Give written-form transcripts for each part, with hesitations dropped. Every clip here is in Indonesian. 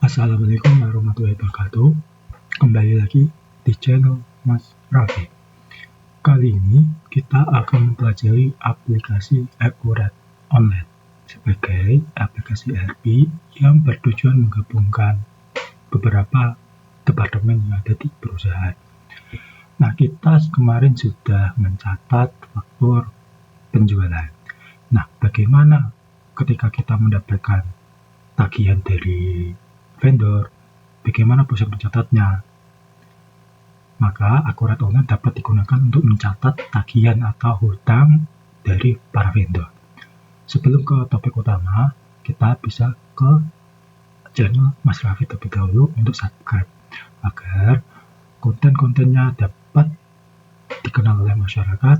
Assalamualaikum warahmatullahi wabarakatuh. Kembali lagi di channel Mas Raffi. Kali ini kita akan mempelajari aplikasi Accurate Online sebagai aplikasi ERP yang bertujuan menggabungkan beberapa departemen yang ada di perusahaan. Nah, kita kemarin sudah mencatat faktur penjualan. Nah, bagaimana ketika kita mendapatkan tagihan dari vendor, bagaimana proses mencatatnya? Maka Accurate Online dapat digunakan untuk mencatat tagihan atau hutang dari para vendor. Sebelum ke topik utama, kita bisa ke channel Mas Raffi terlebih dahulu untuk subscribe agar konten-kontennya dapat dikenal oleh masyarakat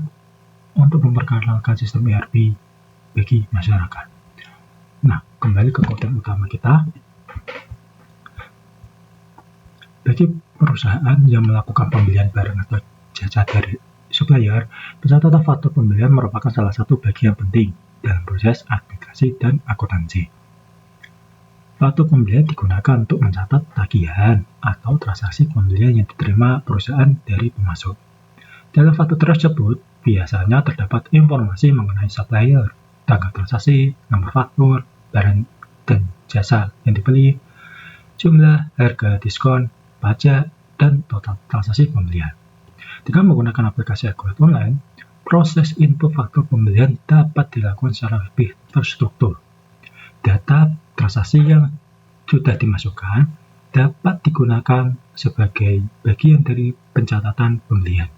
untuk memperkenalkan sistem ERP bagi masyarakat. Nah, kembali ke konten utama kita. Bagi perusahaan yang melakukan pembelian barang atau jasa dari supplier, pencatatan faktur pembelian merupakan salah satu bagian penting dalam proses administrasi dan akuntansi. Faktur pembelian digunakan untuk mencatat tagihan atau transaksi pembelian yang diterima perusahaan dari pemasok. Dalam faktur tersebut, biasanya terdapat informasi mengenai supplier, tanggal transaksi, nomor faktur, barang dan jasa yang dibeli, jumlah, harga, diskon, pajak, dan total transaksi pembelian. Dengan menggunakan aplikasi Accurate Online, proses input faktur pembelian dapat dilakukan secara lebih terstruktur. Data transaksi yang sudah dimasukkan dapat digunakan sebagai bagian dari pencatatan pembelian,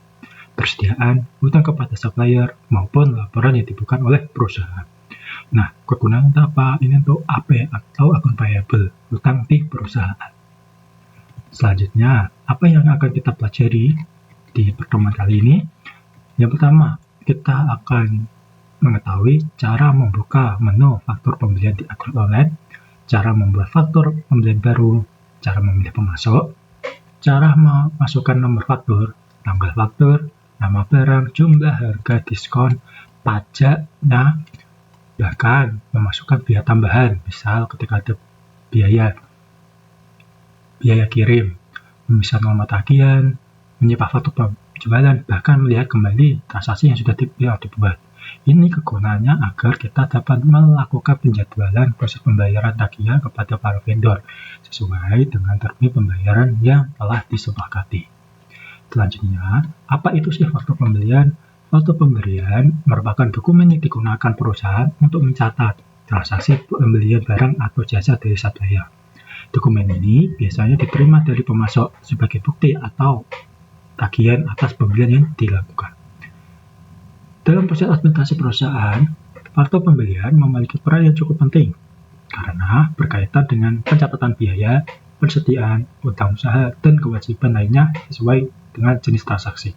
persediaan, hutang kepada supplier, maupun laporan yang dibutuhkan oleh perusahaan. Nah, kegunaan apa? Ini untuk AP atau akun payable, hutang di perusahaan. Selanjutnya, apa yang akan kita pelajari di pertemuan kali ini? Yang pertama, kita akan mengetahui cara membuka menu faktur pembelian di Accurate Online, cara membuat faktur pembelian baru, cara memilih pemasok, cara memasukkan nomor faktur, tanggal faktur, nama barang, jumlah, harga, diskon, pajaknya, bahkan memasukkan biaya tambahan, misal ketika ada biaya kirim, memisah nomor tagihan, menyimpan faktur penjualan, bahkan melihat kembali transaksi yang sudah dibuat. Ini kegunaannya agar kita dapat melakukan penjadwalan proses pembayaran tagihan kepada para vendor sesuai dengan termin pembayaran yang telah disepakati. Selanjutnya, apa itu sih faktur pembelian? Faktur pembelian merupakan dokumen yang digunakan perusahaan untuk mencatat transaksi pembelian barang atau jasa dari supplier. Dokumen ini biasanya diterima dari pemasok sebagai bukti atau tagihan atas pembelian yang dilakukan. Dalam proses administrasi perusahaan, faktur pembelian memiliki peran yang cukup penting karena berkaitan dengan pencatatan biaya, persediaan, hutang usaha, dan kewajiban lainnya sesuai dengan jenis transaksi.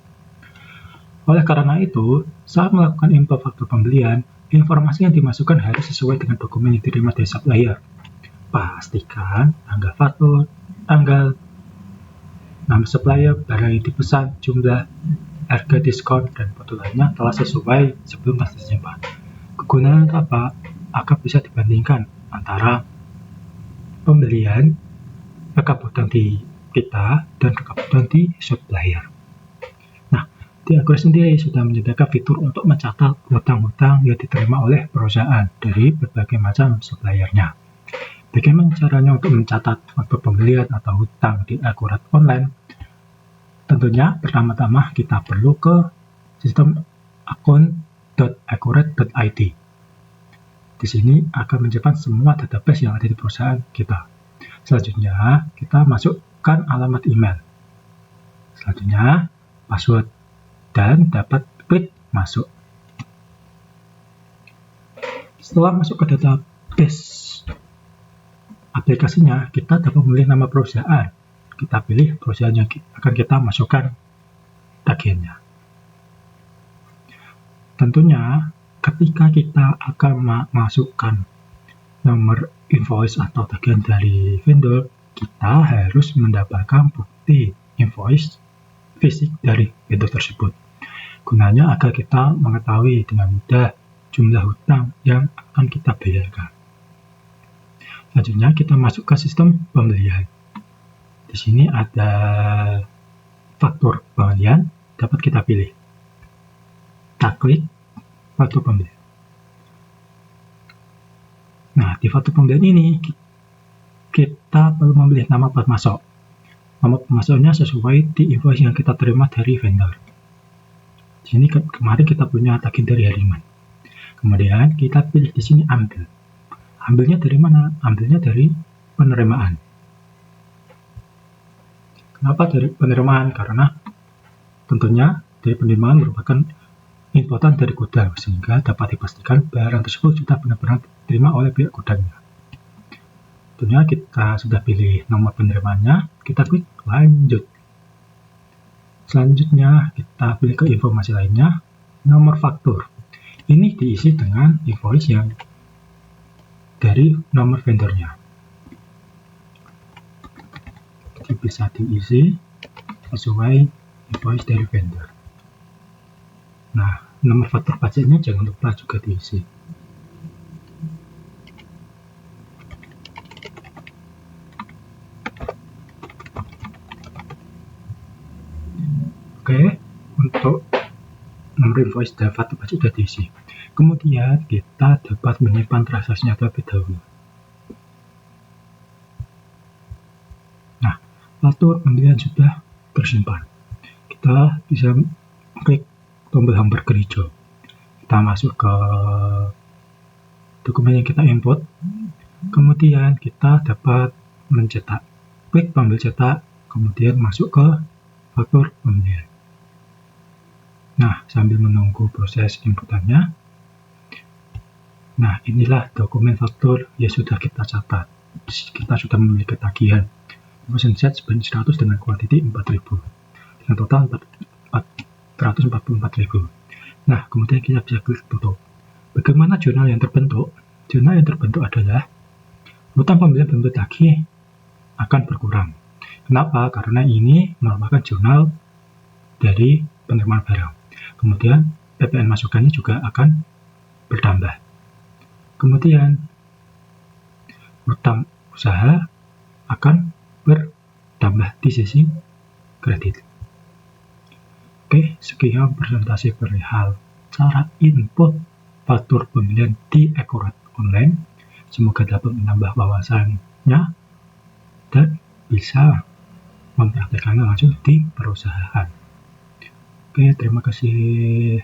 Oleh karena itu, saat melakukan input faktur pembelian, informasi yang dimasukkan harus sesuai dengan dokumen yang diterima dari supplier. Pastikan tanggal faktur, tanggal, nama supplier, barang yang dipesan, jumlah, harga, diskon, dan foto lainnya telah sesuai sebelum transaksi disimpan. Kegunaan apa? Agar bisa dibandingkan antara pembelian, kebutuhan di kita, dan kebutuhan di supplier. Nah, di Accurate sendiri sudah menyediakan fitur untuk mencatat hutang-hutang yang diterima oleh perusahaan dari berbagai macam suppliernya. Bagaimana caranya untuk mencatat faktur pembelian atau hutang di Accurate Online? Tentunya pertama-tama kita perlu ke sistem account.accurate.id. Di sini akan menunjukkan semua database yang ada di perusahaan kita. Selanjutnya, kita masukkan alamat email. Selanjutnya, password dan dapat klik masuk. Setelah masuk ke database aplikasinya, kita dapat memilih nama perusahaan. Kita pilih perusahaan yang akan kita masukkan tagihannya. Tentunya, ketika kita akan memasukkan nomor invoice atau tagihan dari vendor, kita harus mendapatkan bukti invoice fisik dari vendor tersebut. Gunanya agar kita mengetahui dengan mudah jumlah hutang yang akan kita bayarkan. Selanjutnya kita masuk ke sistem pembelian. Di sini ada faktur pembelian, dapat kita pilih. Kita klik faktur pembelian. Nah, di faktur pembelian ini kita perlu memilih nama pemasok. Nama pemasoknya sesuai di invoice yang kita terima dari vendor. Di sini kemarin kita punya tagih dari Hariman. Kemudian kita pilih di sini ambil. Ambilnya dari mana? Ambilnya dari penerimaan. Kenapa dari penerimaan? Karena tentunya dari penerimaan merupakan inputan dari gudang, sehingga dapat dipastikan barang tersebut sudah benar-benar diterima oleh pihak gudangnya. Tentunya kita sudah pilih nomor penerimaannya, kita klik lanjut. Selanjutnya kita pilih ke informasi lainnya, nomor faktur. Ini diisi dengan invoice yang dari nomor vendornya. Jadi bisa diisi sesuai invoice dari vendor. Nah, nomor faktur pajaknya jangan lupa juga diisi. Oke, untuk nomor invoice dan faktur pajak sudah diisi. Kemudian kita dapat menyimpan transaksinya terlebih dahulu. Nah, faktur pembelian sudah tersimpan. Kita bisa klik tombol hamburger hijau. Kita masuk ke dokumen yang kita input. Kemudian kita dapat mencetak. Klik tombol cetak, kemudian masuk ke faktur pembelian. Nah, sambil menunggu proses inputannya, nah inilah dokumen faktur yang sudah kita catat. Kita sudah memiliki tagihan invoice set sebanyak 100 dengan kuantiti 4.000 dengan total 444.000. Nah, kemudian kita bisa klik tutup. Bagaimana jurnal yang terbentuk? Jurnal yang terbentuk adalah utang pembelian bentuk tagih akan berkurang. Kenapa? Karena ini merupakan jurnal dari penerimaan barang. Kemudian PPN masukannya juga akan bertambah. Kemudian utang usaha akan bertambah di sisi kredit. Oke, sekian presentasi perihal cara input faktur pembelian di Accurate Online. Semoga dapat menambah wawasannya dan bisa mempraktekannya langsung di perusahaan. Oke, terima kasih.